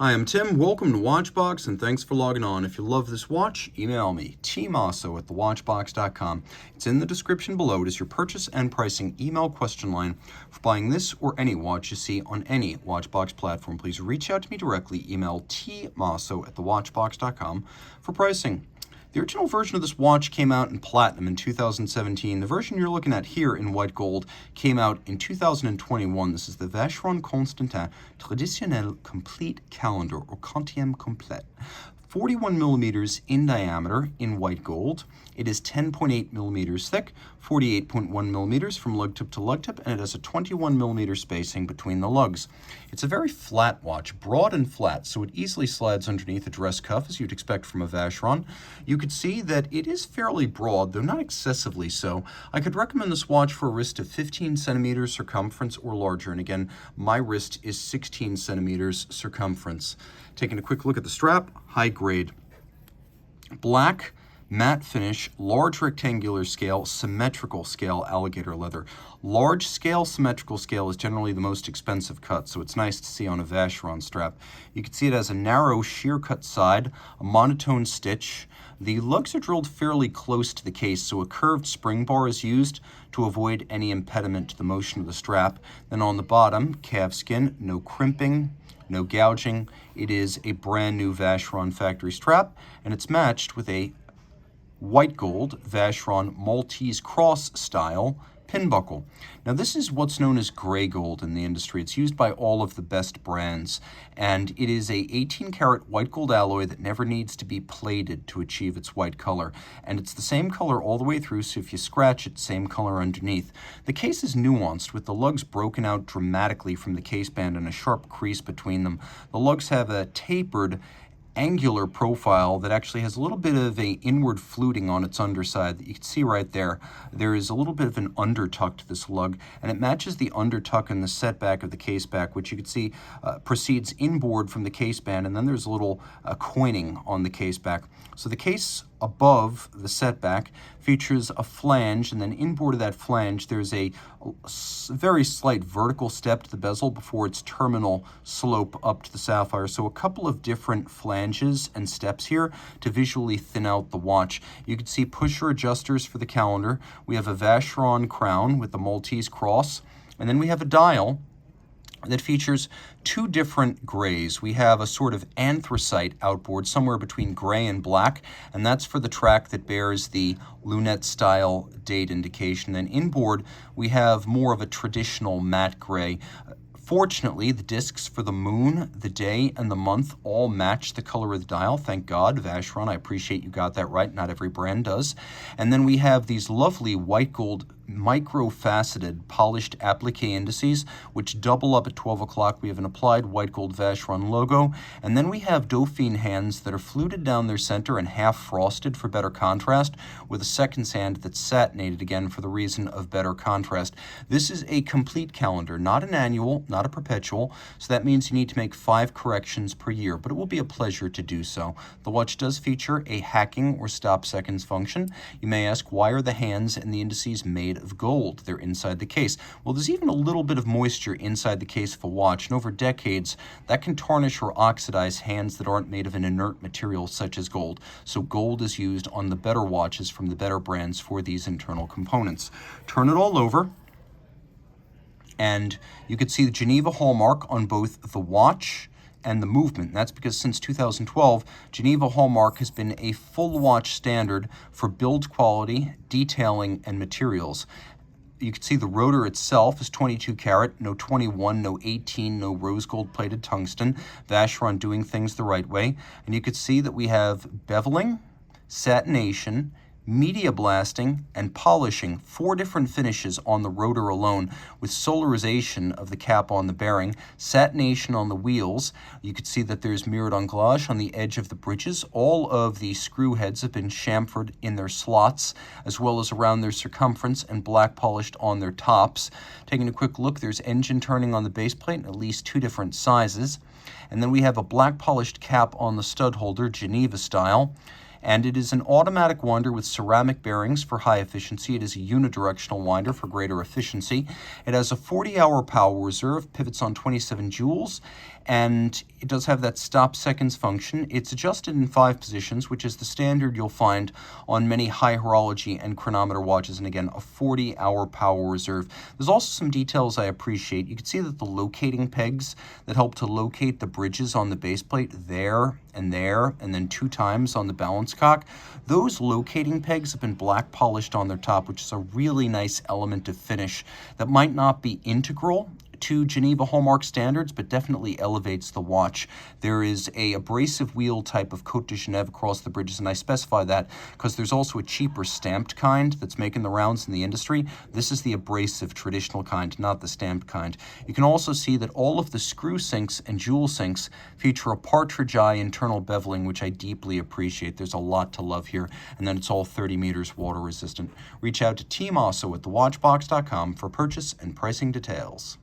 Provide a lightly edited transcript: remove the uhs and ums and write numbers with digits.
Hi, I'm Tim. Welcome to Watchbox, and thanks for logging on. If you love this watch, email me, Team Mosso at thewatchbox.com. It's in the description below. It is your purchase and pricing email question line for buying this or any watch you see on any Watchbox platform. Please reach out to me directly. Email tmosso at thewatchbox.com for pricing. The original version of this watch came out in platinum in 2017. The version you're looking at here in white gold came out in 2021. This is the Vacheron Constantin Traditionnelle Complete Calendar, or Quantième Complète. 41 millimeters in diameter in white gold. It is 10.8 millimeters thick, 48.1 millimeters from lug tip to lug tip, and it has a 21 millimeter spacing between the lugs. It's a very flat watch, broad and flat, so it easily slides underneath a dress cuff, as you'd expect from a Vacheron. You could see that it is fairly broad, though not excessively so. I could recommend this watch for a wrist of 15 centimeters circumference or larger, and again, my wrist is 16 centimeters circumference. Taking a quick look at the strap, high grade. Black, matte finish, large rectangular scale, symmetrical scale alligator leather. Large scale symmetrical scale is generally the most expensive cut, so it's nice to see on a Vacheron strap. You can see it has a narrow sheer cut side, a monotone stitch. The lugs are drilled fairly close to the case, so a curved spring bar is used to avoid any impediment to the motion of the strap. Then on the bottom, calfskin, no crimping, no gouging. It is a brand new Vacheron factory strap, and it's matched with a white gold Vacheron Maltese cross style pin buckle. Now this is what's known as gray gold in the industry. It's used by all of the best brands, and it is a 18 karat white gold alloy that never needs to be plated to achieve its white color. And it's the same color all the way through, so if you scratch it, same color underneath. The case is nuanced, with the lugs broken out dramatically from the case band and a sharp crease between them. The lugs have a tapered angular profile that actually has a little bit of a inward fluting on its underside that you can see right there. There is a little bit of an undertuck to this lug, and it matches the undertuck and the setback of the case back, which you can see proceeds inboard from the case band, and then there's a little coining on the case back. So the case above the setback features a flange, and then inboard of that flange there's a very slight vertical step to the bezel before its terminal slope up to the sapphire. So a couple of different flanges and steps here to visually thin out the watch. You can see pusher adjusters for the calendar. We have a Vacheron crown with the Maltese cross, and then we have a dial that features two different grays. We have a sort of anthracite outboard somewhere between gray and black, and that's for the track that bears the lunette style date indication. And inboard we have more of a traditional matte gray. Fortunately, the discs for the moon, the day, and the month all match the color of the dial. Thank God, Vacheron, I appreciate you got that right. Not every brand does. And then we have these lovely white gold micro-faceted polished applique indices, which double up at 12 o'clock. We have an applied white gold Vacheron logo, and then we have Dauphine hands that are fluted down their center and half frosted for better contrast, with a second hand that's satinated again for the reason of better contrast. This is a complete calendar, not an annual, not a perpetual, so that means you need to make 5 corrections per year, but it will be a pleasure to do so. The watch does feature a hacking or stop seconds function. You may ask, why are the hands and the indices made of gold? They're inside the case. Well, there's even a little bit of moisture inside the case of a watch, and over decades that can tarnish or oxidize hands that aren't made of an inert material such as gold. So gold is used on the better watches from the better brands for these internal components. Turn it all over, and you can see the Geneva hallmark on both the watch and the movement. And that's because since 2012, Geneva hallmark has been a full watch standard for build quality, detailing, and materials. You can see the rotor itself is 22 karat, no 21, no 18, no rose gold plated tungsten. Vacheron doing things the right way. And you can see that we have beveling, satination, media blasting, and polishing, 4 different finishes on the rotor alone, with solarization of the cap on the bearing, satination on the wheels. You can see that there's mirrored anglage on the edge of the bridges. All of the screw heads have been chamfered in their slots, as well as around their circumference, and black polished on their tops. Taking a quick look, there's engine turning on the base plate in at least 2 different sizes. And then we have a black polished cap on the stud holder, Geneva style. And it is an automatic winder with ceramic bearings for high efficiency. It is a unidirectional winder for greater efficiency. It has a 40-hour power reserve, pivots on 27 joules, and it does have that stop seconds function. It's adjusted in 5 positions, which is the standard you'll find on many high horology and chronometer watches, and again, a 40-hour power reserve. There's also some details I appreciate. You can see that the locating pegs that help to locate the bridges on the base plate there, and then 2 times on the balance cock, those locating pegs have been black polished on their top, which is a really nice element of finish that might not be integral to Geneva hallmark standards, but definitely elevates the watch. There is a abrasive wheel type of Côte de Genève across the bridges, and I specify that because there's also a cheaper stamped kind that's making the rounds in the industry. This is the abrasive traditional kind, not the stamped kind. You can also see that all of the screw sinks and jewel sinks feature a partridge eye internal beveling, which I deeply appreciate. There's a lot to love here, and then it's all 30 meters water resistant. Reach out to Team Mosso at thewatchbox.com for purchase and pricing details.